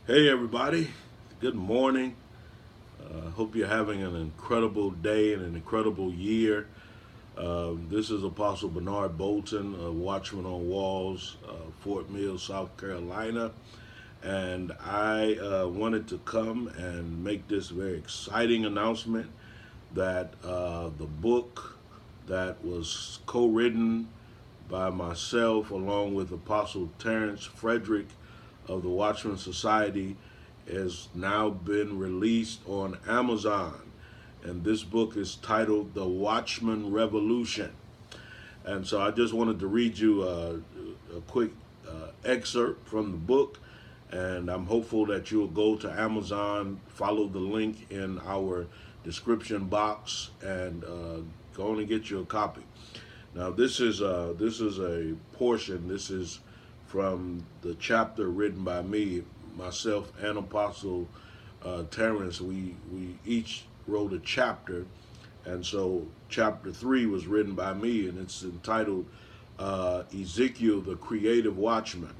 Hey everybody, good morning. Hope you're having an incredible day and an incredible year. This is Apostle Bernard Boulton of Watchmen on Walls, Fort Mill, South Carolina. And I wanted to come and make this very exciting announcement that the book that was co-written by myself along with Apostle Terrance Frederick of the Watchman Society has now been released on Amazon. And this book is titled The Watchmen Revolution. And so I just wanted to read you a quick excerpt from the book. And I'm hopeful that you'll go to Amazon, follow the link in our description box, and go on and get you a copy. Now this is a portion. This is from the chapter written by me, myself, and Apostle Terrance. We each wrote a chapter, and so chapter 3 was written by me, and it's entitled Ezekiel, the Creative Watchman.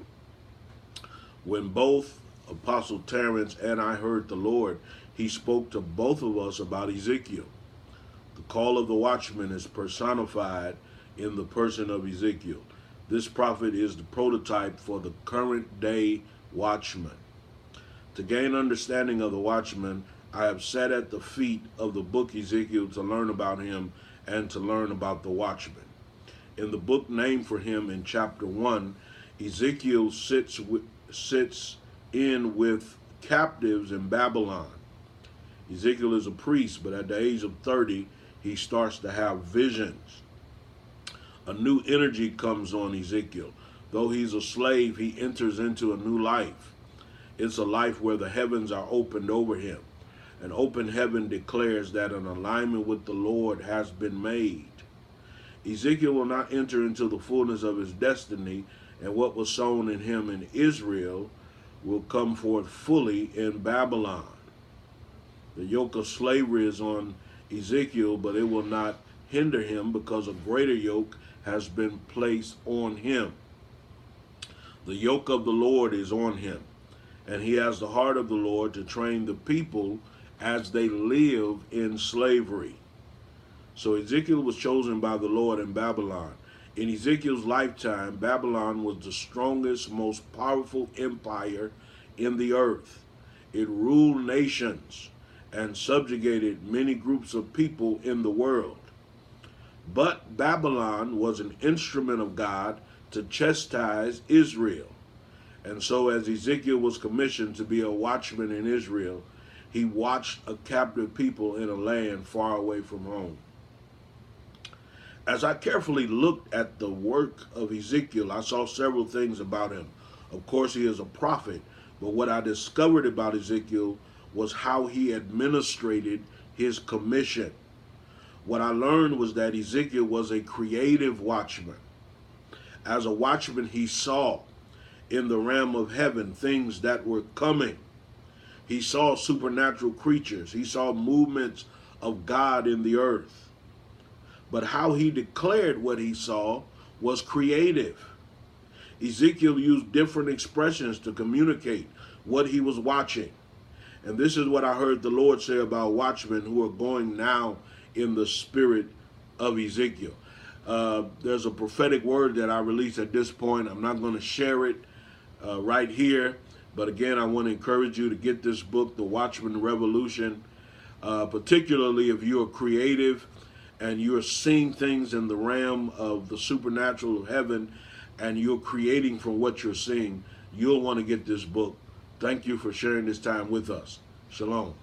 When both Apostle Terrance and I heard the Lord, he spoke to both of us about Ezekiel. The call of the watchman is personified in the person of Ezekiel. This prophet is the prototype for the current day watchman. To gain understanding of the watchman, I have sat at the feet of the book Ezekiel to learn about him and to learn about the watchman. In the book named for him in chapter 1, Ezekiel sits in with captives in Babylon. Ezekiel is a priest, but at the age of 30, he starts to have visions. A new energy comes on Ezekiel. Though he's a slave, he enters into a new life. It's a life where the heavens are opened over him. An open heaven declares that an alignment with the Lord has been made. Ezekiel will not enter into the fullness of his destiny, and what was sown in him in Israel will come forth fully in Babylon. The yoke of slavery is on Ezekiel, but it will not hinder him because a greater yoke has been placed on him. The yoke of the Lord is on him, and he has the heart of the Lord to train the people as they live in slavery. So Ezekiel was chosen by the Lord in Babylon. In Ezekiel's lifetime, Babylon was the strongest, most powerful empire in the earth. It ruled nations and subjugated many groups of people in the world. But Babylon was an instrument of God to chastise Israel. And so as Ezekiel was commissioned to be a watchman in Israel, he watched a captive people in a land far away from home. As I carefully looked at the work of Ezekiel, I saw several things about him. Of course, he is a prophet, but what I discovered about Ezekiel was how he administrated his commission. What I learned was that Ezekiel was a creative watchman. As a watchman, he saw in the realm of heaven things that were coming. He saw supernatural creatures. He saw movements of God in the earth. But how he declared what he saw was creative. Ezekiel used different expressions to communicate what he was watching. And this is what I heard the Lord say about watchmen who are going now in the spirit of Ezekiel. There's a prophetic word that I release at this point. I'm not going to share it right here. But again, I want to encourage you to get this book, The Watchmen Revolution, particularly if you're creative and you're seeing things in the realm of the supernatural of heaven and you're creating from what you're seeing. You'll want to get this book. Thank you for sharing this time with us. Shalom.